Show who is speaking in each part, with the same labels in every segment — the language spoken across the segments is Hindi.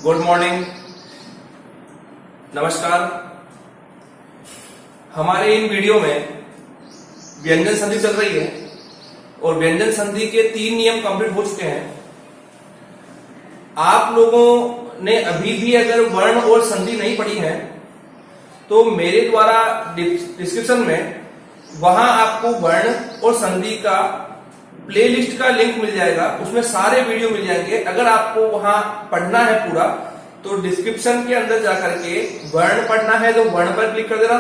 Speaker 1: गुड मॉर्निंग, नमस्कार। हमारे इन वीडियो में व्यंजन संधि चल रही है और व्यंजन संधि के 3 नियम कंप्लीट हो चुके हैं। आप लोगों ने अभी भी अगर वर्ण और संधि नहीं पढ़ी है तो मेरे द्वारा डिस्क्रिप्शन में वहां आपको वर्ण और संधि का प्लेलिस्ट का लिंक मिल जाएगा, उसमें सारे वीडियो मिल जाएंगे। अगर आपको वहां पढ़ना है पूरा तो डिस्क्रिप्शन के अंदर जाकर के वर्ण पढ़ना है तो वर्ण पर क्लिक कर देना,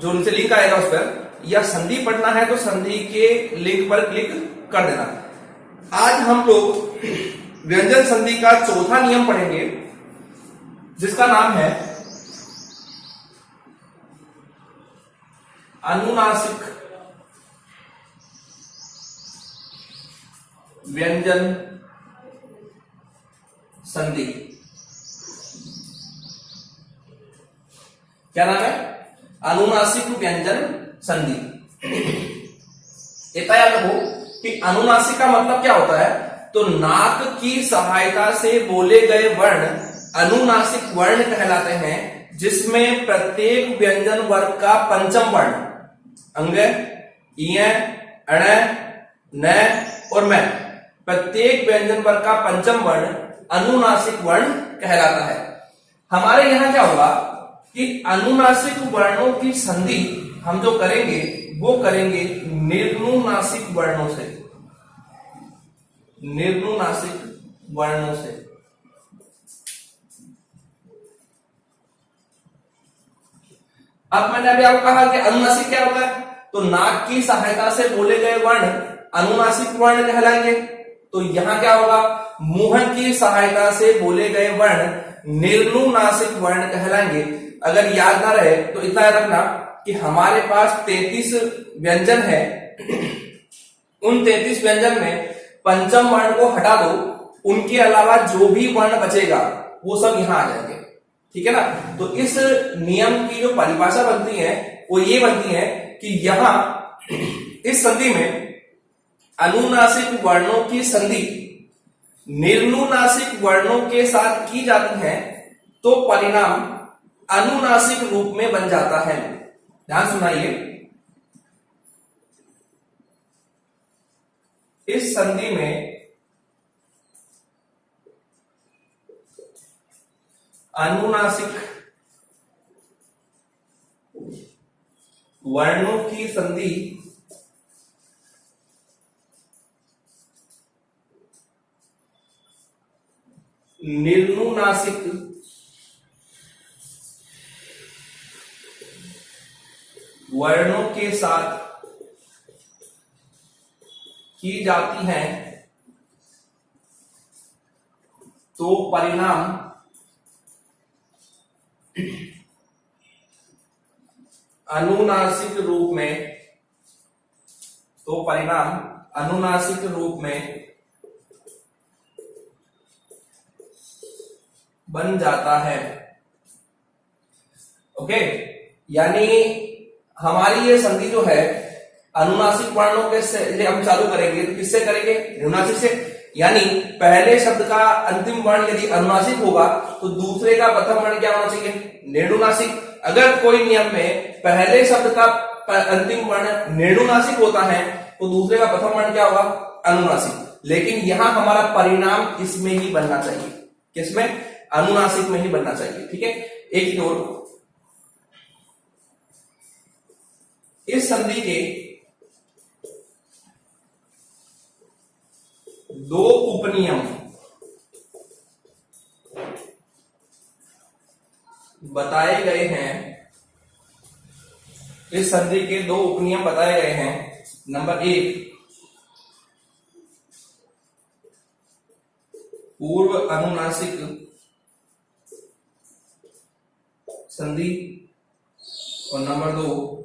Speaker 1: जो नीचे लिंक आएगा उस पर, या संधि पढ़ना है तो संधि के लिंक पर क्लिक कर देना। आज हम लोग व्यंजन संधि का चौथा नियम पढ़ेंगे जिसका नाम है अनुनासिक व्यंजन संधि। क्या नाम है? अनुनासिक व्यंजन संधि। इतना याद रखो कि अनुनासिक का मतलब क्या होता है, तो नाक की सहायता से बोले गए वर्ण अनुनासिक वर्ण कहलाते हैं, जिसमें प्रत्येक व्यंजन वर्ग का पंचम वर्ण अंग, इ, अण, न और मैं, प्रत्येक व्यंजन वर्ग का पंचम वर्ण अनुनासिक वर्ण कहलाता है। हमारे यहां क्या होगा कि अनुनासिक वर्णों की संधि हम जो करेंगे वो करेंगे निर्नुनासिक वर्णों से, निर्नुनासिक वर्णों से। अब मैंने अभी आपको कहा कि अनुनासिक क्या होता है, तो नाक की सहायता से बोले गए वर्ण अनुनासिक वर्ण कहलाएंगे। तो यहां क्या होगा, मुंह की सहायता से बोले गए वर्ण निर्नुनासिक वर्ण कहलाएंगे। अगर याद ना रहे तो इतना याद रखना कि हमारे पास 33 व्यंजन है, उन 33 व्यंजन में पंचम वर्ण को हटा दो, उनके अलावा जो भी वर्ण बचेगा वो सब यहां आ जाएंगे। ठीक है ना। तो इस नियम की जो परिभाषा बनती है वो ये बनती है कि यहां इस संधि में अनुनासिक वर्णों की संधि निर्नुनासिक वर्णों के साथ की जाती है तो परिणाम अनुनासिक रूप में बन जाता है। ध्यान सुनाइए, इस संधि में अनुनासिक वर्णों की संधि निर्नुनासिक वर्णों के साथ की जाती हैं तो परिणाम अनुनासिक रूप में, तो परिणाम अनुनासिक रूप में बन जाता है। ओके, यानी हमारी ये संधि जो है अनुनासिक वर्णों के से हम चालू करेंगे तो किससे करेंगे? अनुनासिक से। यानी पहले शब्द का अंतिम वर्ण यदि अनुनासिक होगा तो दूसरे का प्रथम वर्ण क्या होना चाहिए? निर्नुनासिक। अगर कोई नियम में पहले शब्द का अंतिम वर्ण निर्नुनासिक होता है तो दूसरे का प्रथम वर्ण क्या होगा? अनुनासिक। लेकिन यहां हमारा परिणाम इसमें ही बनना चाहिए। किसमें? अनुनासिक में ही बनना चाहिए। ठीक है। एक और इस संधि के 2 उपनियम बताए गए हैं। इस संधि के 2 उपनियम बताए गए हैं। नंबर 1, पूर्व अनुनासिक संधि, और नंबर 2,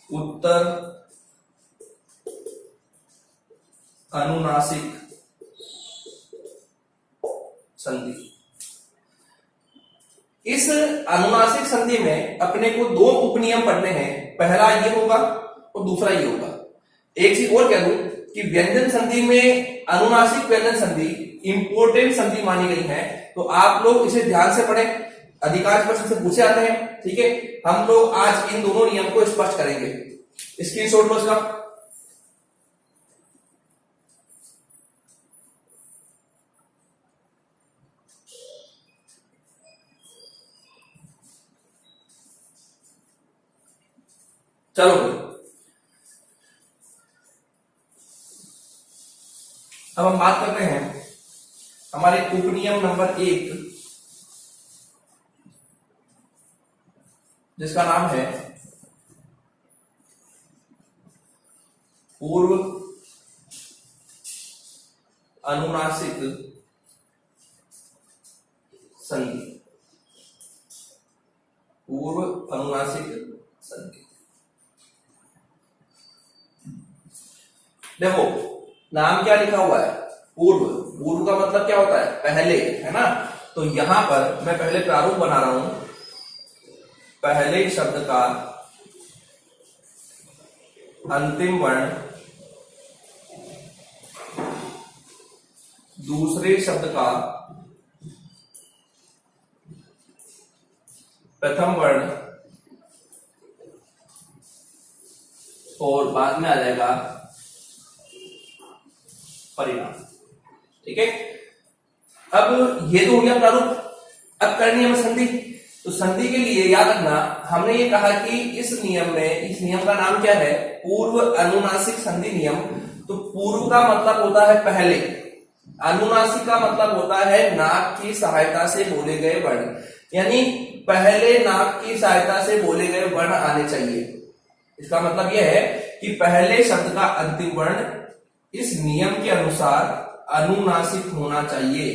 Speaker 1: उत्तर अनुनासिक संधि। इस अनुनासिक संधि में अपने को 2 उपनियम पढ़ने हैं। पहला ये होगा और दूसरा ये होगा। एक चीज और कह दूं कि व्यंजन संधि में अनुनासिक व्यंजन संधि इंपॉर्टेंट संधि मानी गई है, तो आप लोग इसे ध्यान से पढ़ें, अधिकांश प्रश्न से पूछे जाते हैं। ठीक है, हम लोग आज इन दोनों नियम को स्पष्ट करेंगे। स्क्रीनशॉट लो इसका। चलो अब हम बात करते हैं हमारे उपनियम नंबर 1, जिसका नाम है पूर्व अनुनासिक संधि। पूर्व अनुनासिक संधि। देखो नाम क्या लिखा हुआ है, पूर्व। पूर्व का मतलब क्या होता है, पहले, है ना। तो यहां पर मैं पहले प्रारूप बना रहा हूं। पहले शब्द का अंतिम वर्ण दूसरे शब्द का प्रथम वर्ण और बाद में आ जाएगा परिणाम। ठीक है, अब ये तो हो गया प्रारूप। अब करनी है हमें संधि। तो संधि के लिए याद रखना, हमने ये कहा कि इस नियम का नाम क्या है, पूर्व अनुनासिक संधि नियम। तो पूर्व का मतलब होता है पहले, अनुनासिक का मतलब होता है नाक की सहायता से बोले गए वर्ण, यानी पहले नाक की सहायता से बोले गए वर्ण आने चाहिए। इसका मतलब यह है कि पहले शब्द का अंतिम वर्ण इस नियम के अनुसार अनुनासिक होना चाहिए।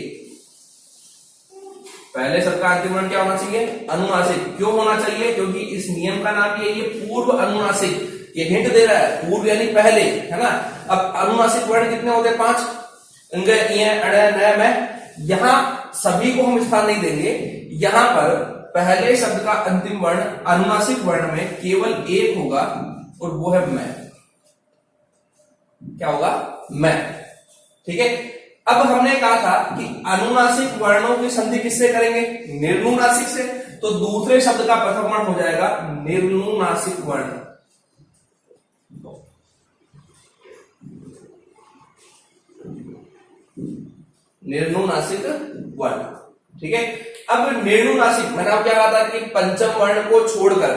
Speaker 1: पहले शब्द का अंतिम वर्ण क्या होना चाहिए, अनुनासिक। क्यों होना चाहिए, क्योंकि इस नियम का नाम ये पूर्व अनुनासिक। ये हिंट दे रहा है, पूर्व यानी पहले, है ना। अब अनुनासिक वर्ण कितने होते हैं, 5। इनके यहां सभी को हम स्थान नहीं देंगे। यहां पर पहले शब्द का अंतिम वर्ण अनुनासिक वर्ण में केवल एक होगा, और वो है मैं। क्या होगा, मैं। ठीक है, अब हमने कहा था कि अनुनासिक वर्णों की संधि किससे करेंगे, निर्नुनासिक से। तो दूसरे शब्द का प्रथम वर्ण हो जाएगा निर्नुनासिक वर्ण। निर्नुनासिक वर्ण। ठीक है, अब निर्नुनासिक, मैंने आपको क्या कहा था कि पंचम वर्ण को छोड़कर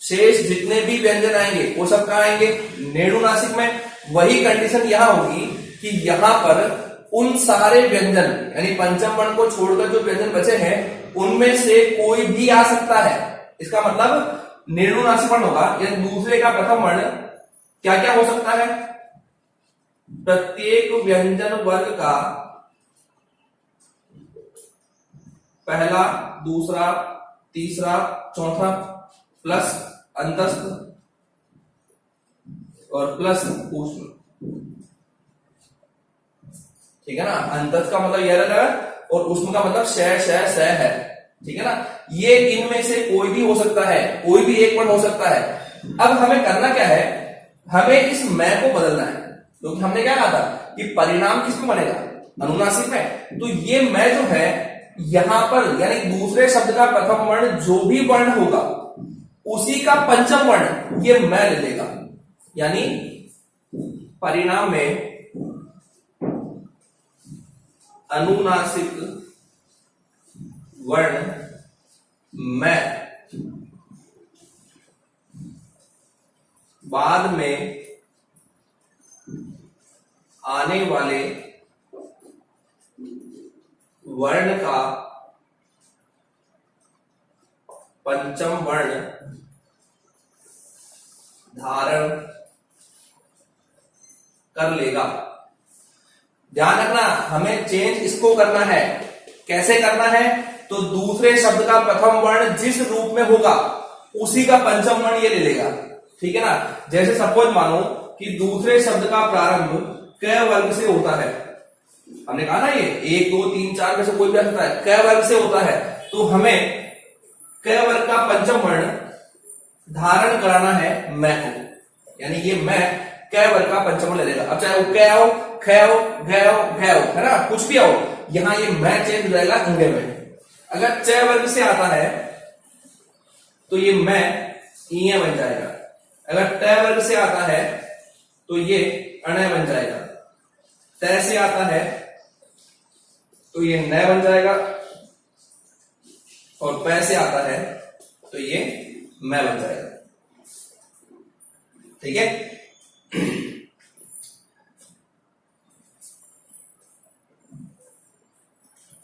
Speaker 1: शेष जितने भी व्यंजन आएंगे वो सब कहां आएंगे, निर्नुनासिक में। वही कंडीशन यहां होगी कि यहां पर उन सारे व्यंजन, यानी पंचम वर्ण को छोड़कर जो व्यंजन बचे हैं उनमें से कोई भी आ सकता है। इसका मतलब निर्नुनासिक वर्ण होगा, यानी दूसरे का प्रथम वर्ण क्या क्या हो सकता है, प्रत्येक व्यंजन वर्ग का पहला, दूसरा, तीसरा, चौथा, प्लस अंतस्थ और प्लस ऊष्म। ठीक है ना, अंतस्थ का मतलब यह है और ऊष्म का मतलब श है। ठीक है ना, ये इनमें से कोई भी हो सकता है, कोई भी एक वर्ण हो सकता है। अब हमें करना क्या है, हमें इस मैं को बदलना है, क्योंकि हमने क्या कहा था कि परिणाम किसमें बनेगा, अनुनासिक में। तो ये मैं जो है यहां पर, यानी दूसरे शब्द का प्रथम वर्ण जो भी वर्ण होगा उसी का पंचम वर्ण ये मैं ले लेगा, यानी परिणाम में अनुनासिक वर्ण मैं बाद में आने वाले वर्ण का पंचम वर्ण धारण कर लेगा। ध्यान रखना, हमें चेंज इसको करना है। कैसे करना है, तो दूसरे शब्द का प्रथम वर्ण जिस रूप में होगा उसी का पंचम वर्ण ये ले लेगा। ठीक है ना, जैसे सपोज मानो कि दूसरे शब्द का प्रारंभ क वर्ग से होता है। हमने कहा ना ये 1 2 3 4 में से कोई भी आ सकता है, क वर्ग से होता है। तो हमें क वर्ग का पंचम वर्ण धारण कराना है मैं को, यानी ये मैं कै वर्ग का पंचम वर्ण ले लेगा। अब चाहे वो कै हो, ख हो, घ हो, घ हो, है ना, कुछ भी हो, यहां ये मैं चेंज हो जाएगा अंगे में। अगर च वर्ग से आता है तो ये मैं इय बन जाएगा। अगर ट वर्ग से आता है तो ये अण बन जाएगा। त से आता है तो ये न बन जाएगा, और प से आता है तो ये मैं बन जाएगा। ठीक है,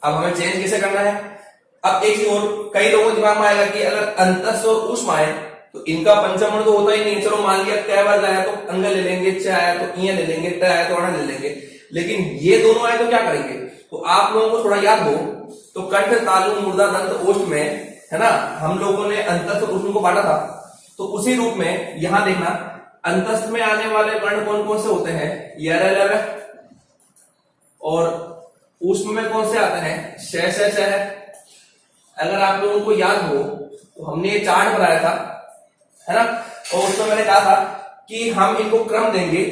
Speaker 1: अब हमें चेंज कैसे करना है। अब एक चीज और कई लोगों के दिमाग में आएगा कि अगर अंतस्थ और उष्म आए तो इनका पंचम वर्ण तो होता ही नहीं। चलो मान लिया कै वर्ग आया तो अंग ले लेंगे, च आया तो इय ले लेंगे, ट आया तो अण ले लेंगे, लेकिन ये दोनों आए तो क्या करेंगे। तो आप लोगों को थोड़ा याद हो तो कंठ, तालु, मूर्धा, दंत, ओष्ठ में, है ना, हम लोगों ने अंतस्थ और उष्म को बांटा था। तो उसी रूप में यहां देखना अंतस्थ में आने वाले वर्ण कौन कौन से होते हैं, य, र, ल, और उष्म में कौन से आते हैं, श, श, श है। अगर आप लोगों को याद हो तो हमने ये चार्ट बनाया था, है ना, और उसमें मैंने कहा था कि हम इनको क्रम देंगे।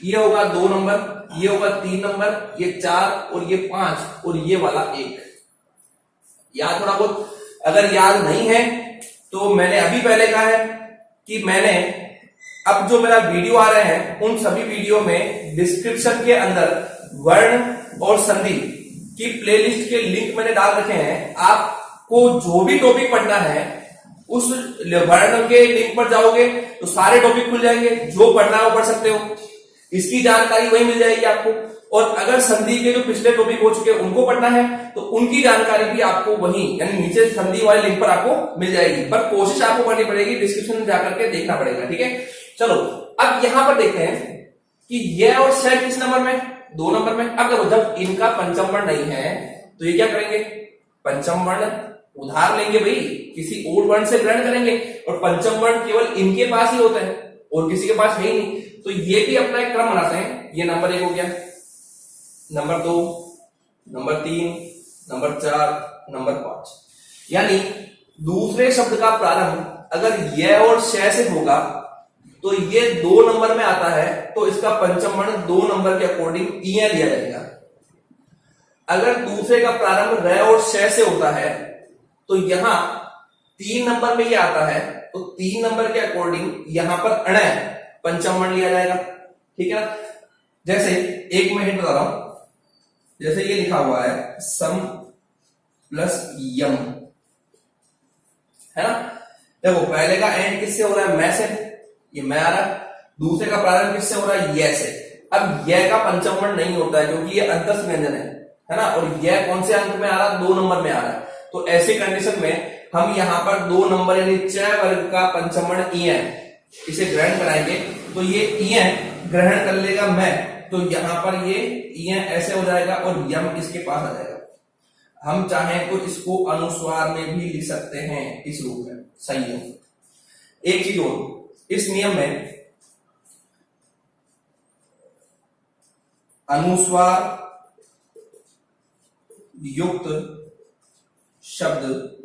Speaker 1: ये होगा 2 नंबर, ये होगा 3 नंबर, ये 4 और ये 5 और ये वाला 1। याद थोड़ा बहुत, अगर याद नहीं है तो मैंने अभी पहले कहा है कि मैंने अब जो मेरा वीडियो आ रहे हैं उन सभी वीडियो में डिस्क्रिप्शन के अंदर वर्ण और संधि की प्लेलिस्ट के लिंक मैंने डाल रखे हैं। आपको जो भी टॉपिक पढ़ना है उस वर्ण के लिंक पर जाओगे तो सारे टॉपिक खुल जाएंगे, जो पढ़ना है वो पढ़ सकते हो, इसकी जानकारी वही मिल जाएगी आपको। और अगर संधि के जो पिछले टॉपिक हो चुके हैं उनको पढ़ना है तो उनकी जानकारी भी आपको वही, यानी नीचे संधि वाले लिंक पर आपको मिल जाएगी, पर कोशिश आपको करनी पड़ेगी, डिस्क्रिप्शन में जाकर के देखना पड़ेगा। ठीक है, चलो अब यहां पर देखते हैं कि ये और श किस नंबर में, 2 नंबर में। अब देखो जब इनका पंचम वर्ण नहीं है तो ये क्या करेंगे, पंचम वर्ण उधार लेंगे भाई, किसी और वर्ण से ग्रहण करेंगे, और पंचम वर्ण केवल इनके पास ही होता है और किसी के पास है ही नहीं। तो ये भी अपना एक क्रम बनाते हैं। ये नंबर 1 हो गया, नंबर 2, नंबर 3, नंबर 4, नंबर 5, यानी दूसरे शब्द का प्रारंभ अगर ये और श से होगा तो ये 2 नंबर में आता है तो इसका पंचम वर्ण 2 नंबर के अकॉर्डिंग इय लिया जाएगा। अगर दूसरे का प्रारंभ र और श से होता है तो यहां 3 नंबर में ये आता है तो 3 नंबर के अकॉर्डिंग यहां पर अण पंचम वर्ण लिया जाएगा। ठीक है ना, जैसे एक मैं हिंट बता रहा हूं, जैसे ये लिखा हुआ है सम प्लस यम, है ना। देखो पहले का एंड किससे हो रहा है, मैं से, ये मैं आ रहा है। दूसरे का प्रारंभ किससे हो रहा है, ये से। अब यह का पंचम वर्ण नहीं होता है क्योंकि ये अंतस्थ व्यंजन है ना, और यह कौन से अंक में आ रहा है, 2 नंबर में आ रहा है। तो ऐसी कंडीशन में हम यहां पर 2 नंबर यानी च वर्ग का पंचम वर्ण इय इसे ग्रहण कराएंगे तो ये इय ग्रहण कर लेगा मैं, तो यहां पर ये इय ऐसे हो जाएगा और यम इसके पास आ जाएगा। हम चाहें तो इसको अनुस्वार में भी लिख सकते हैं इस रूप में, सही है। एक चीज और, इस नियम में अनुस्वार युक्त शब्द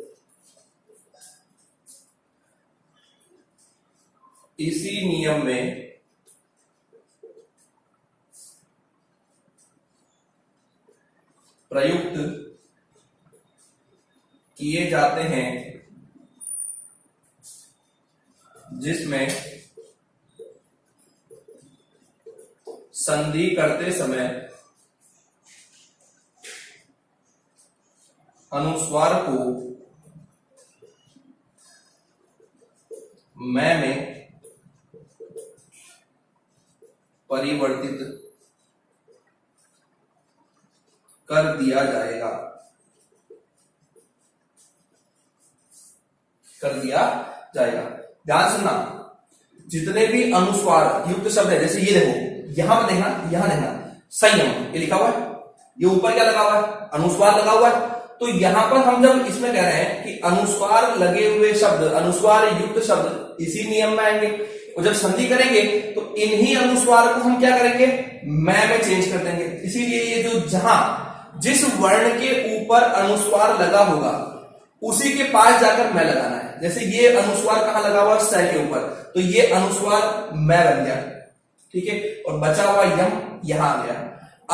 Speaker 1: इसी नियम में प्रयुक्त किए जाते हैं जिसमें संधि करते समय अनुस्वार को मैं में परिवर्तित कर दिया जाएगा, ध्यान सुनना। जितने भी अनुस्वार युक्त शब्द है, जैसे ये देखो यहां पर देखना, यहां देखना संयम ये लिखा हुआ है, ये ऊपर क्या लगा हुआ है, अनुस्वार लगा हुआ है। तो यहां पर हम जब इसमें कह रहे हैं कि अनुस्वार लगे हुए शब्द, अनुस्वार युक्त शब्द इसी नियम में आएंगे, और जब संधि करेंगे तो इन्हीं अनुस्वार को हम क्या करेंगे, मैं में चेंज कर देंगे। इसीलिए ये जो जहां जिस वर्ण के ऊपर अनुस्वार लगा होगा उसी के पास जाकर मैं लगाना है। जैसे ये अनुस्वार कहां लगा हुआ, स के ऊपर, तो ये अनुस्वार मैं बन गया। ठीक है, और बचा हुआ यम यहां आ गया।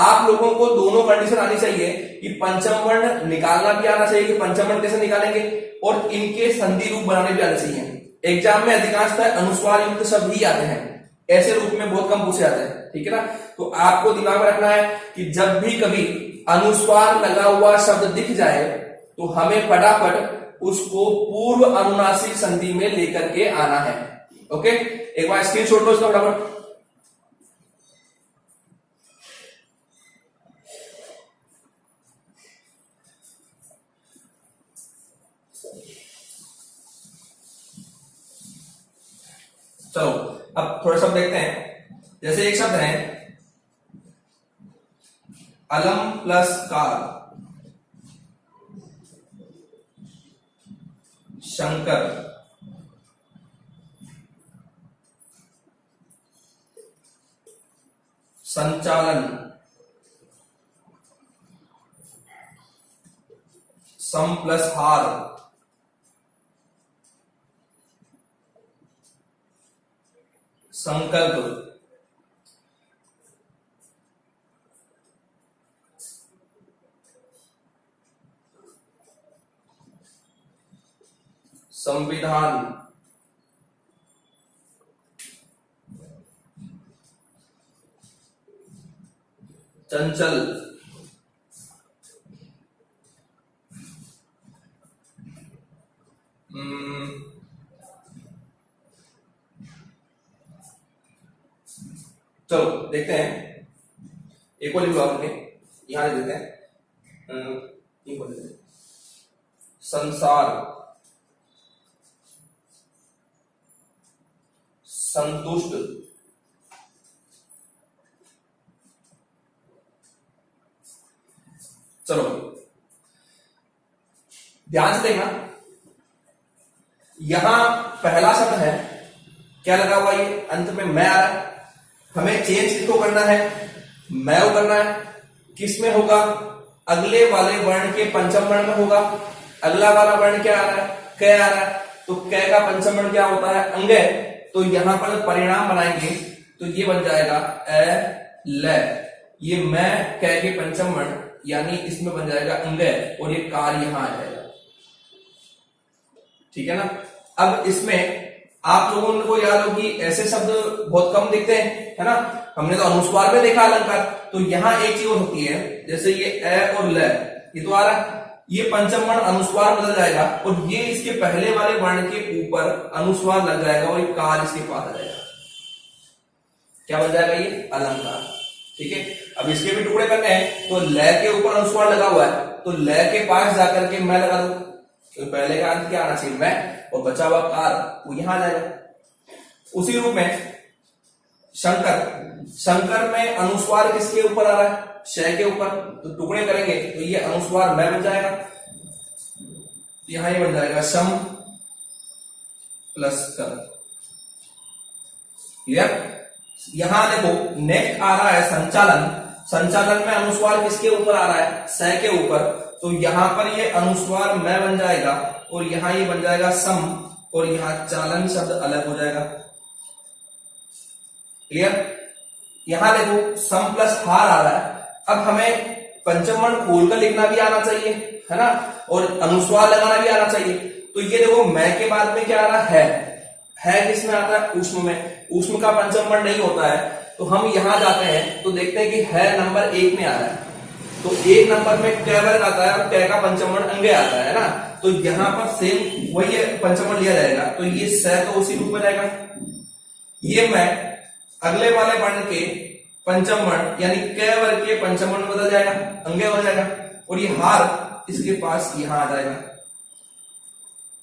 Speaker 1: आप लोगों को दोनों कंडीशन आनी चाहिए कि पंचम वर्ण निकालना भी आना चाहिए कि पंचम वर्ण कैसे निकालेंगे, और इनके संधि रूप बनाने भी आने चाहिए। एग्जाम में अधिकांशतः अनुस्वार युक्त शब्द ही आते हैं, ऐसे रूप में बहुत कम पूछे जाते हैं, ठीक है ना। तो आपको दिमाग में रखना है कि जब भी कभी अनुस्वार लगा हुआ शब्द दिख जाए तो हमें फटाफट उसको पूर्व अनुनासिक संधि में लेकर के आना है। ओके, एक बार स्क्रीनशॉट लो इसका फटाफट। चलो अब थोड़ा शब्द देखते हैं। जैसे एक शब्द है अलम प्लस कार, शंकर, संचालन, सम प्लस हार, संकल्प, संविधान, चंचल, चलो देखते हैं एक और लिख लो आपने, यहां लिख देते हैं संसार, संतुष्ट, चलो ध्यान से देखना, यहां पहला शब्द है क्या लगा हुआ, ये अंत में मैं आ रहा है, हमें चेंज किसको करना है, मैं करना है, किस में होगा, अगले वाले वर्ण के पंचम वर्ण में होगा। अगला वाला वर्ण क्या आ रहा है, क आ रहा है, तो क का पंचम वर्ण क्या होता है, अंग। तो यहां पर परिणाम बनाएंगे तो ये बन जाएगा ए ल, ये मैं क के पंचम वर्ण यानी इसमें बन जाएगा अंग, और ये कार यहां आ जाएगा, ठीक है ना। अब इसमें आप लोगों को याद होगी ऐसे शब्द बहुत कम दिखते हैं, है ना। हमने तो अनुस्वार में देखा अलंकार, तो यहां एक चीज और होती है, जैसे ये ए और ल, ये तो आ रहा है, ये पंचम वर्ण अनुस्वार बदल जाएगा और ये इसके पहले वाले वर्ण के ऊपर अनुस्वार लग जाएगा और ये कार इसके पास आ जाएगा, क्या बन जाएगा, ये अलंकार, ठीक है। अब इसके भी टुकड़े करने हैं, तो ल के ऊपर अनुस्वार लगा हुआ है, तो ल के पास जाकर के मैं लगा दूं, तो पहले का अंत क्या आना चाहिए, मैं, और बचा हुआ कार वो यहां आ जाएगा। उसी रूप में शंकर, शंकर में अनुस्वार किसके ऊपर आ रहा है, श के ऊपर, तो टुकड़े करेंगे तो ये अनुस्वार मैं बन जाएगा, यहां ये बन जाएगा सम प्लस कर, क्लियर। यहां देखो नेक्स्ट आ रहा है संचालन, संचालन में अनुस्वार किसके ऊपर आ रहा है, स के ऊपर, तो यहां पर ये अनुस्वार मैं बन जाएगा और यहां ये बन जाएगा सम, और यहां चालन शब्द अलग हो जाएगा, क्लियर। यहां देखो सम प्लस हार आ रहा है, अब हमें पंचम वर्ण खोलकर लिखना भी आना चाहिए, है ना, और अनुस्वार लगाना भी आना चाहिए। तो ये देखो मैं के बाद में क्या आ रहा है किसमें आता है, ऊष्म में, ऊष्म का पंचम वर्ण नहीं होता है, तो हम यहां जाते हैं तो देखते हैं कि है नंबर 1 में आ रहा है, तो 1 नंबर में क वर्ग आता है और क का पंचम वर्ण अंग आता है ना, तो यहां पर सेम वही पंचम वर्ण लिया जाएगा, तो ये स तो उसी रूप में जाएगा, ये मैं अगले वाले वर्ण के पंचम वर्ण यानी क वर्ग के पंचम वर्ण बदल जाएगा, अंग हो जाएगा, और ये हार इसके पास यहां आ जाएगा,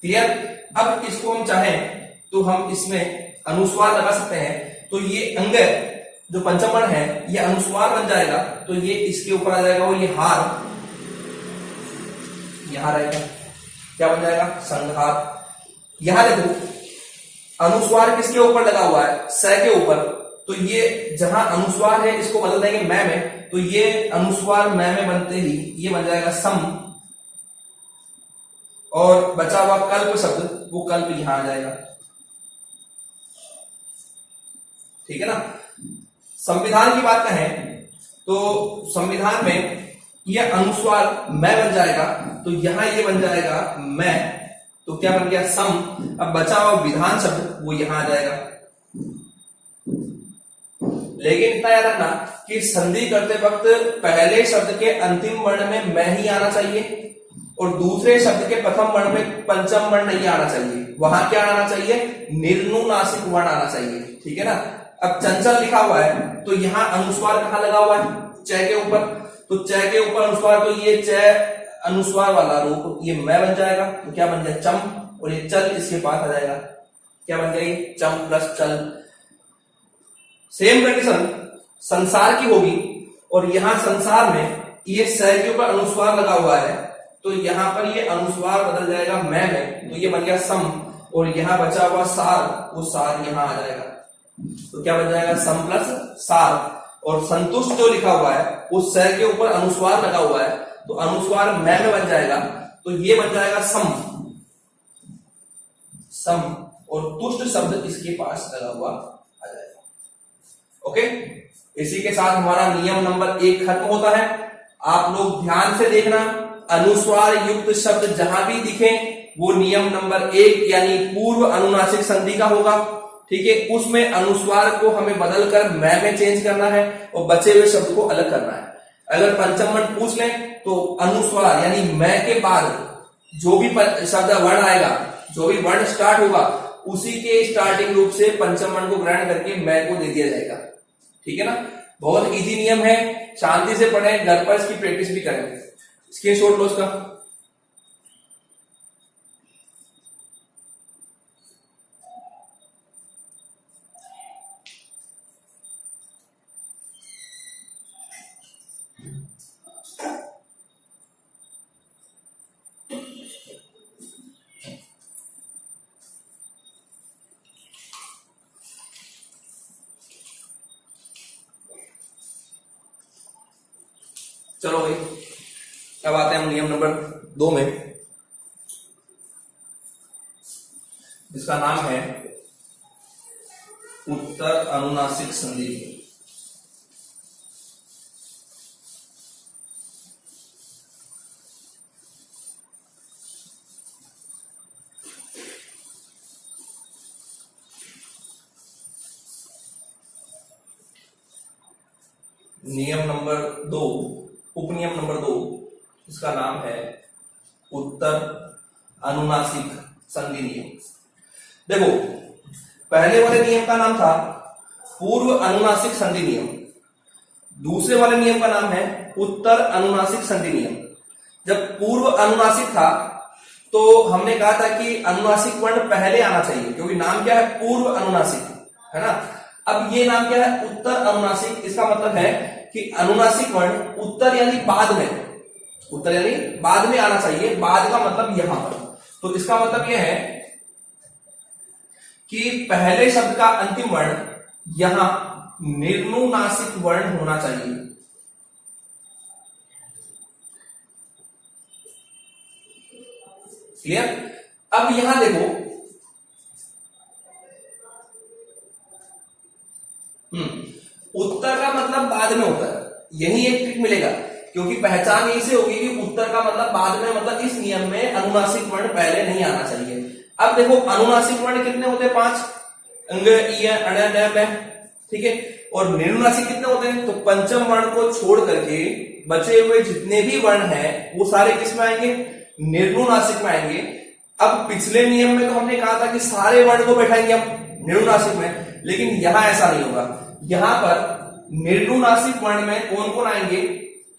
Speaker 1: क्लियर। अब इसको हम चाहें तो हम इसमें अनुस्वार लगा सकते हैं, तो ये अंग जो पंचम वर्ण है ये अनुस्वार बन जाएगा, तो ये इसके ऊपर आ जाएगा, और ये हार यहां रहेगा, क्या बन जाएगा, संघार। यहां देखो अनुस्वार किसके ऊपर लगा हुआ है, स के ऊपर, तो ये जहां अनुस्वार है इसको बदल देंगे मैं में, तो ये अनुस्वार मैं में बनते ही ये बन जाएगा सम, और बचा हुआ कल्प शब्द वो कल्प यहां आ जाएगा, ठीक है ना। संविधान की बात कहें तो संविधान में यह अनुस्वार मैं बन जाएगा, तो यहां ये बन जाएगा मैं, तो क्या बन गया सम। अब बचा हुआ विधान शब्द वो यहां आ जाएगा। लेकिन इतना याद रखना कि संधि करते वक्त पहले शब्द के अंतिम वर्ण में मैं ही आना चाहिए और दूसरे शब्द के प्रथम वर्ण में पंचम वर्ण नहीं आना चाहिए। वहां क्या आना चाहिए, निर्नुनासिक वर्ण आना चाहिए, ठीक है ना। अब चंचल लिखा हुआ है तो यहां अनुस्वार कहां लगा हुआ है, च के ऊपर, तो च के ऊपर अनुस्वार, तो ये च अनुस्वार वाला रूप ये मैं बन जाएगा, तो क्या बन जाए चम, और ये चल इसके पास आ जाएगा, क्या बन जाएगी चम प्लस चल। सेम कंडीशन संसार की होगी और यहां संसार में ये स के ऊपर अनुस्वार लगा हुआ है तो यहां पर ये अनुस्वार बदल जाएगा मैं में, तो ये बन गया सम, और यहां बचा हुआ सार, वो सार यहां आ जाएगा, तो क्या बन जाएगा सम प्लस सार। और संतुष्ट जो लिखा हुआ है उस स के ऊपर अनुस्वार लगा हुआ है तो अनुस्वार मैं में बन जाएगा, तो ये बन जाएगा सम, सम, और तुष्ट शब्द इसके पास लगा हुआ आ जाएगा। ओके, इसी के साथ हमारा नियम नंबर 1 खत्म होता है। आप लोग ध्यान से देखना, अनुस्वार युक्त शब्द जहां भी दिखे वो नियम नंबर 1 यानी पूर्व अनुनासिक संधि का होगा, ठीक है। उसमें अनुस्वार को हमें बदलकर मैं में चेंज करना है और बचे हुए शब्द को अलग करना है। अगर पंचम वर्ण पूछ लें तो अनुस्वार यानी मैं के बाद जो भी शब्द वर्ण आएगा, जो भी वर्ण स्टार्ट होगा उसी के स्टार्टिंग रूप से पंचम वर्ण को ग्रहण करके मैं को दे दिया जाएगा, ठीक है ना। बहुत इजी नियम है, शांति से पढ़ें, घर पर इसकी प्रैक्टिस भी करें। स्क्रीनशॉट लो इसका। चलो भाई, अब आते हैं हम नियम नंबर 2 में, जिसका नाम है उत्तर अनुनासिक संधि। नियम नंबर 2, उपनियम नंबर 2, इसका नाम है उत्तर अनुनासिक संधि नियम। देखो, पहले वाले नियम का नाम था पूर्व अनुनासिक संधि नियम, दूसरे वाले नियम का नाम है उत्तर अनुनासिक संधि नियम। जब पूर्व अनुनासिक था तो हमने कहा था कि अनुनासिक वर्ण पहले आना चाहिए, क्योंकि नाम क्या है पूर्व अनुनासिक, है ना। अब ये नाम क्या है उत्तर अनुनासिक, इसका मतलब है कि अनुनासिक वर्ण उत्तर यानी बाद में, उत्तर यानी बाद में आना चाहिए, बाद का मतलब यहां पर। तो इसका मतलब यह है कि पहले शब्द का अंतिम वर्ण यहां निर्नुनासिक वर्ण होना चाहिए। क्लियर। अब यहां देखो, उत्तर का मतलब बाद में होता है, यही एक ट्रिक मिलेगा, क्योंकि पहचान यही से होगी कि उत्तर का मतलब बाद में, मतलब इस नियम में अनुनासिक वर्ण पहले नहीं आना चाहिए। अब देखो अनुनासिक वर्ण कितने होते हैं, 5, अंग, इ, अण, न, म, ठीक है। और निर्नुनासिक कितने होते हैं, तो पंचम वर्ण को छोड़ करके बचे हुए जितने भी वर्ण हैं वो सारे किस में आएंगे, निर्नुनासिक में आएंगे। अब पिछले नियम में तो हमने कहा था कि सारे वर्ण को बैठाएंगे हम निर्नुनासिक में, लेकिन यहां ऐसा नहीं होगा। यहां पर निर्नुनासिक वर्ण में कौन कौन आएंगे,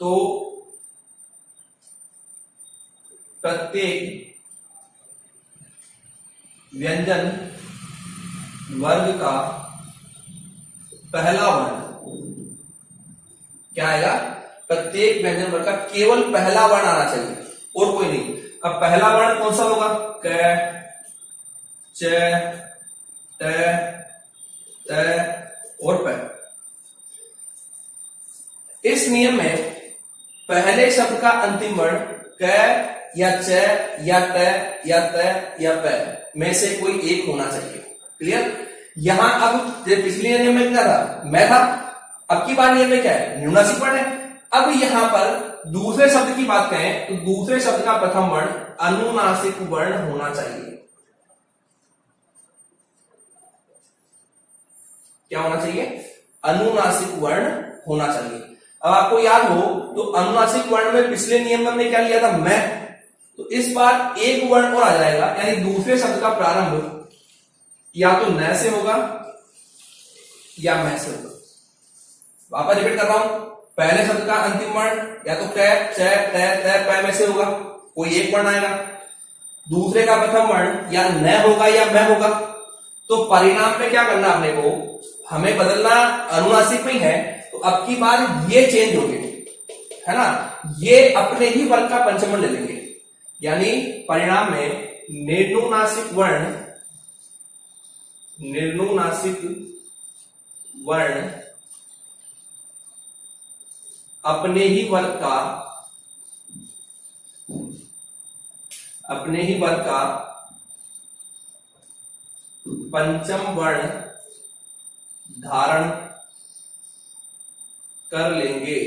Speaker 1: तो प्रत्येक व्यंजन वर्ग का पहला वर्ण क्या आएगा, प्रत्येक व्यंजन वर्ग का केवल पहला वर्ण आना चाहिए और कोई नहीं। अब पहला वर्ण कौन सा होगा, क, च, ट, त और प। इस नियम में पहले शब्द का अंतिम वर्ण क या च या ट या त या प में से कोई एक होना चाहिए। क्लियर। यहां अब पिछले नियम में क्या था, मैं था, अब की बार नियम में क्या है, न्यूनासिक वर्ण है। अब यहां पर दूसरे शब्द की बात करें तो दूसरे शब्द का प्रथम वर्ण अनुनासिक वर्ण होना चाहिए। क्या होना चाहिए, अनुनासिक वर्ण होना चाहिए। अब आपको याद हो तो अनुनासिक वर्ण में पिछले नियम में हमने क्या लिया था, मैं, तो इस बार एक वर्ण और आ जाएगा, यानी दूसरे शब्द का प्रारंभ या तो न से होगा या मैं से होगा। वापस रिपीट कर रहा हूं, पहले शब्द का अंतिम वर्ण या तो कै, च, त, पै में से होगा, कोई एक वर्ण आएगा। दूसरे का प्रथम वर्ण या न होगा या मैं होगा। तो परिणाम में क्या करना आपने को, हमें बदलना अनुनासिक में ही है, तो अब की बार ये चेंज हो गए, है ना, ये अपने ही वर्ग का पंचम वर्ण ले लेंगे, यानी परिणाम में निर्नुनासिक वर्ण, निर्नुनासिक वर्ण अपने ही वर्ग का, अपने ही वर्ग का पंचम वर्ण धारण कर लेंगे।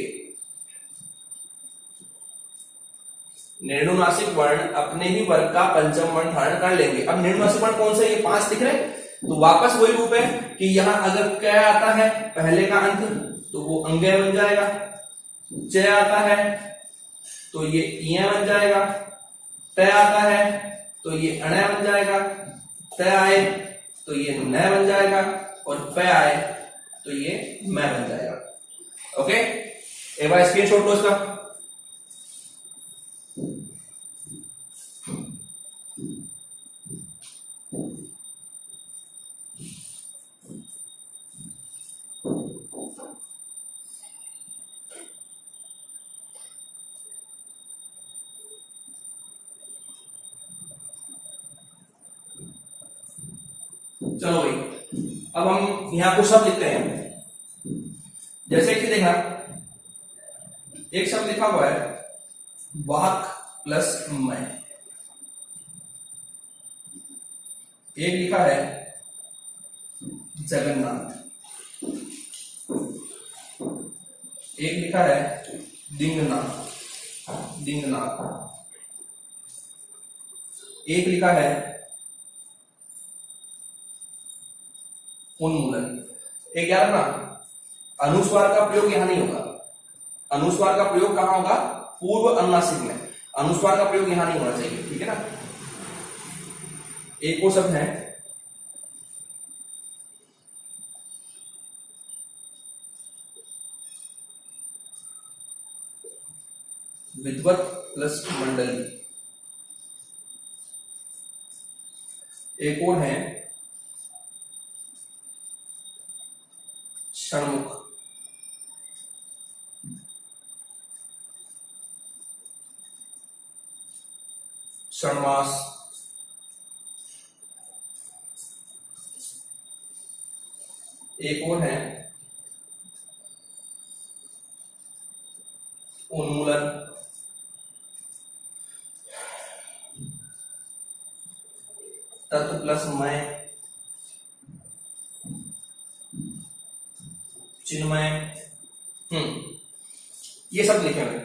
Speaker 1: निर्नुनासिक वर्ण अपने ही वर्ग का पंचम वर्ण धारण कर लेंगे। अब निर्नुनासिक वर्ण कौन से, ये 5 दिख रहे हैं, तो वापस वही रूप है कि यहां अगर क आता है पहले का अंत तो वो अंग्य बन जाएगा, च आता है तो ये इय बन जाएगा, त आता है तो ये अणय बन जाएगा, त आए तो ये न बन जाएगा, और प आए तो ये मैं बन जाएगा। ओके, एक बार स्क्रीनशॉट लो इसका। चलो भाई, अब हम यहां कुछ शब्द लिखते हैं, जैसे कि देखना, एक शब्द लिखा हुआ है वाक प्लस मैं, एक लिखा है जगन्नाथ, एक लिखा है दिंगनाथ, दिंगनाथ, एक लिखा है उन्मूलन। एक याद रखना, अनुस्वार का प्रयोग यहां नहीं होगा, अनुस्वार का प्रयोग कहां होगा, पूर्व अनुनासिक में, अनुस्वार का प्रयोग यहां नहीं होना चाहिए, ठीक है ना। एक और शब्द है विद्वत प्लस मंडली, एक और है षणमुख, षणमास, एक और है उन्मूलन, तत्व प्लस मैं, चिन्मय, ये सब लिखे हुए।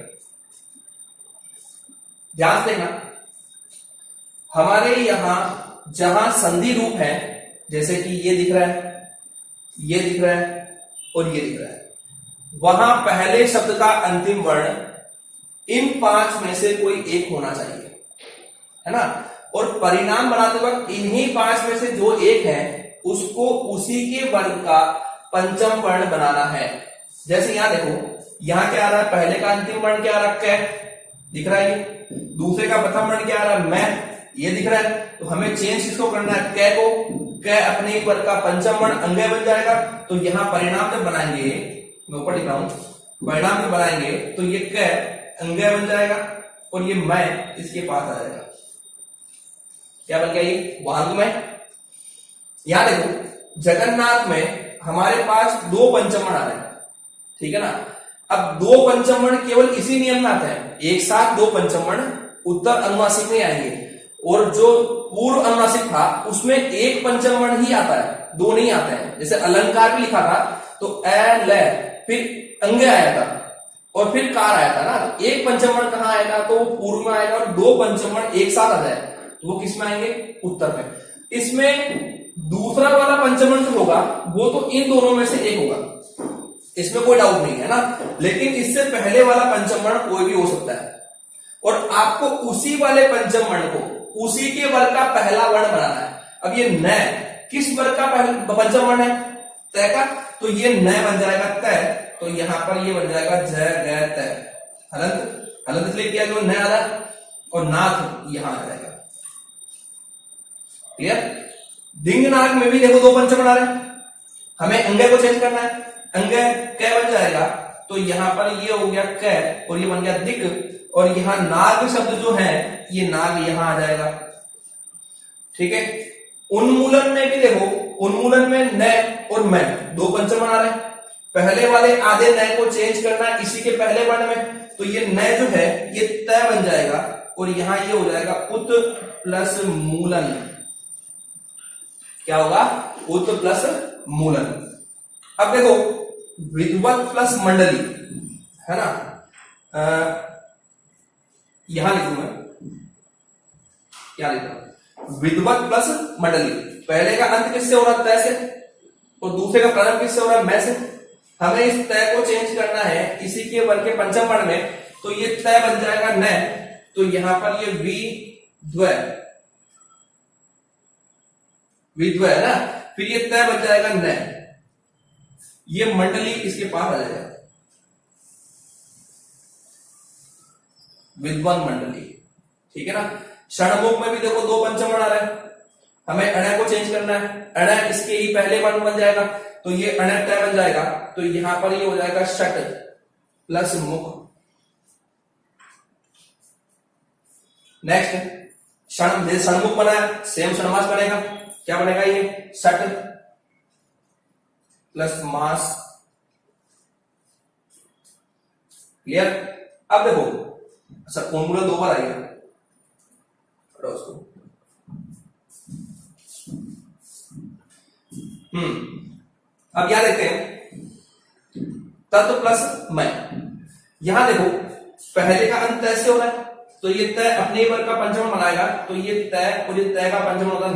Speaker 1: ध्यान से देखना, हमारे यहां जहां संधि रूप है, जैसे कि ये दिख रहा है, ये दिख रहा है और ये दिख रहा है, वहां पहले शब्द का अंतिम वर्ण इन 5 में से कोई एक होना चाहिए, है ना। और परिणाम बनाते वक्त इन्हीं 5 में से जो एक है उसको उसी के वर्ग का पंचम वर्ण बनाना है। जैसे यहां देखो, यहां क्या आ रहा है, पहले का अंतिम वर्ण क्या आ रहा है, कै दिख रहा है, ये दूसरे का प्रथम वर्ण क्या आ रहा है, मैं, ये दिख रहा है। तो हमें चेंज किसको करना है, कै को, कै अपने एक वर्ग का पंचम वर्ण अंग्य बन जाएगा। तो यहां परिणाम जब बनाएंगे, मैं ऊपर लिख रहा हूं, परिणाम जब बनाएंगे तो ये कै अंग्य बन जाएगा और ये मैं इसके पास आ जाएगा। क्या बन गया, ये वांग में। यहां देखो, जगन्नाथ में हमारे पास 2 पंचम वर्ण आ रहे हैं, ठीक है ना। अब 2 पंचम वर्ण केवल इसी नियम में आते हैं, एक साथ 2 पंचम वर्ण उत्तर अनुनासिक में आएंगे। और जो पूर्व अनुनासिक था उसमें एक पंचम वर्ण ही आता है, दो नहीं आते हैं। जैसे अलंकार भी लिखा था तो ए ल, फिर अंग आया था और फिर कार आया था ना, एक पंचम वर्ण कहां आएगा तो वो पूर्व में आएगा और दो पंचम वर्ण एक साथ आ जाए तो वो किस में आएंगे, उत्तर में। इसमें दूसरा वाला पंचम वर्ण जो होगा वो तो इन दोनों में से एक होगा, इसमें कोई डाउट नहीं है ना, लेकिन इससे पहले वाला पंचम वर्ण कोई भी हो सकता है और आपको उसी वाले पंचम वर्ण को उसी के वर्ग का पहला वर्ण बनाना है। अब ये न किस वर्ग का पंचम वर्ण है, तय का, तो ये न बन जाएगा तय, तो यहां पर ये बन जाएगा ज ग तय, हलंत, हलंत इसलिए किया जो न आ रहा है और नाथ यहां आ जाएगा। क्लियर। दिंग नाग में भी देखो दो पंचम बना रहे हैं, हमें अंग को चेंज करना है, अंग क बन जाएगा तो यहां पर ये हो गया क और ये बन गया दिक, और यहां नाग शब्द जो है ये नाग यहां आ जाएगा। ठीक है। उन्मूलन में भी देखो, उन्मूलन में न और मैं दो पंचम बना रहे हैं, पहले वाले आधे न को चेंज करना है इसी के पहले वर्ण में, तो ये न जो है ये तय बन जाएगा और यहां ये हो जाएगा उत प्लस मूलन। क्या होगा, उत प्लस मूलन। अब देखो विद्वत प्लस मंडली है ना, यहां लिखूंगा, क्या लिखूंगा, विद्वत प्लस मंडली। पहले का अंत किससे हो रहा है, तय से, और दूसरे का प्रारंभ किससे हो रहा है, मैं से। हमें इस तय को चेंज करना है इसी के वर्ग के पंचम वर्ण में, तो ये तय बन जाएगा न, तो यहां पर ये विद्वय, विद्वय है ना, फिर ये तय बन जाएगा न, ये मंडली इसके पास आ जाएगा, विद्वान मंडली। ठीक है ना। षणमुख में भी देखो दो पंचम वर्ण आ रहे हैं, हमें अण को चेंज करना है, अण इसके ही पहले वर्ण बन जाएगा तो ये अण तय बन जाएगा, तो यहां पर ये हो जाएगा षट प्लस मुख। नेक्स्ट क्षण, षणमुख बनाया, सेम षणमास बनेगा, क्या बनेगा ये षट प्लस मास। क्लियर। अब देखो सर उन्मूलन दो बार आएगा, उसको अब क्या देखते हैं, तत्व प्लस मैं। यहां देखो पहले का अंत तय से हो रहा है तो ये तय अपने वर्ग का पंचम बनाएगा, तो ये तय और ये तय का पंचम होता है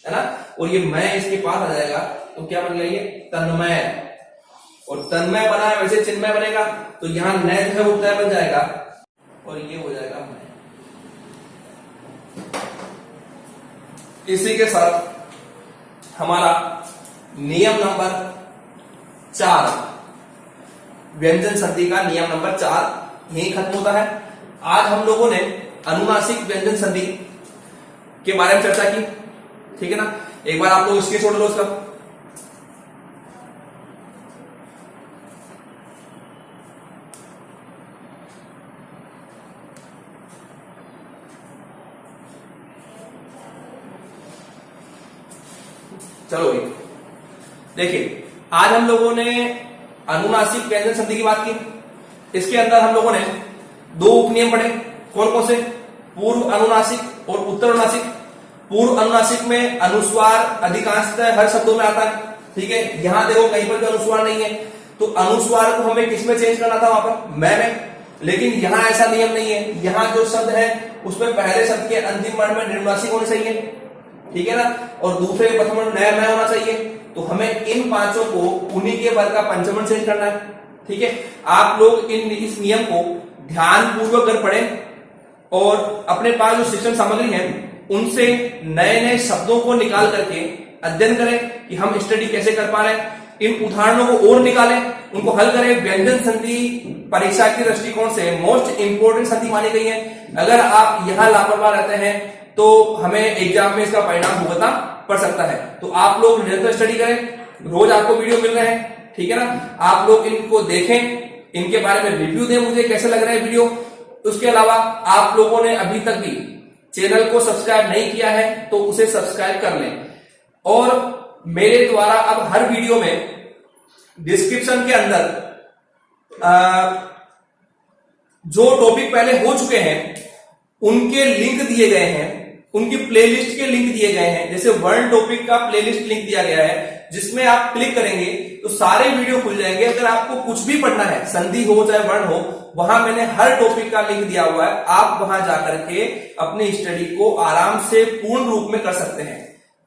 Speaker 1: ना, और ये मैं इसके पास आ जाएगा तो क्या बन गया ये तन्मय, और तन्मय बना है वैसे चिन्मय बनेगा, तो यहां न जो है वो तय बन जाएगा और ये हो जाएगा मैं। इसी के साथ हमारा नियम नंबर 4, व्यंजन संधि का नियम नंबर 4 यही खत्म होता है। आज हम लोगों ने अनुनासिक व्यंजन संधि के बारे में चर्चा की। ठीक है ना, एक बार आप लोग इसके छोड़ लो उसका। चलो देखिए, आज हम लोगों ने अनुनासिक व्यंजन संधि की बात की। इसके अंदर हम लोगों ने दो उपनियम पढ़े, कौन कौन से, पूर्व अनुनासिक और उत्तर अनुनासिक। पूर्व अनुनासिक में अनुस्वार अधिकांशतः हर शब्दों में आता है। ठीक है, यहां देखो कहीं पर भी अनुस्वार नहीं है, तो अनुस्वार को हमें किस में चेंज करना था, वहां पर मैं में, लेकिन यहां ऐसा नियम नहीं है। यहां जो शब्द है उसमें पहले शब्द के अंतिम वर्ण में निर्नुनासिक होने चाहिए, ठीक है ना, और दूसरे प्रथम वर्ण नया मैं होना चाहिए। तो हमें इन पांचों को उन्हीं के वर्ग का पंचम वर्ण चेंज करना है। ठीक है, आप लोग इस नियम को ध्यान पूर्वक कर पढ़ें और अपने पास जो शिक्षण सामग्री है उनसे नए नए शब्दों को निकाल करके अध्ययन करें कि हम स्टडी कैसे कर पा रहे हैं। इन उदाहरणों को और निकालें, उनको हल करें। व्यंजन संधि परीक्षा के दृष्टिकोण से मोस्ट इंपोर्टेंट संधि मानी गई है। अगर आप यहां लापरवाह रहते हैं तो हमें एग्जाम में इसका परिणाम भुगतना पड़ सकता है। तो आप लोग निरंतर स्टडी करें, रोज आपको वीडियो मिल रहे हैं, ठीक है ना, आप लोग इनको देखें, इनके बारे में रिव्यू दें मुझे कैसे लग रहा है वीडियो। उसके अलावा आप लोगों ने अभी तक भी चैनल को सब्सक्राइब नहीं किया है तो उसे सब्सक्राइब कर लें, और मेरे द्वारा अब हर वीडियो में डिस्क्रिप्शन के अंदर जो टॉपिक पहले हो चुके हैं उनके लिंक दिए गए हैं, उनकी प्लेलिस्ट के लिंक दिए गए हैं। जैसे वर्ण टॉपिक का प्लेलिस्ट लिंक दिया गया है, जिसमें आप क्लिक करेंगे तो सारे वीडियो खुल जाएंगे। अगर आपको कुछ भी पढ़ना है, संधि हो चाहे वर्ण हो, वहां मैंने हर टॉपिक का लिंक दिया हुआ है। आप वहां जाकर के अपनी स्टडी को आराम से पूर्ण रूप में कर सकते हैं।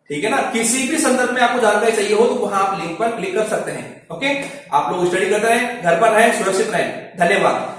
Speaker 1: ठीक है ना, किसी भी संदर्भ में आपको जानकारी चाहिए हो तो वहां आप लिंक पर क्लिक कर सकते हैं। ओके, आप लोग स्टडी करते रहें, घर पर रहें, सुरक्षित रहें। धन्यवाद।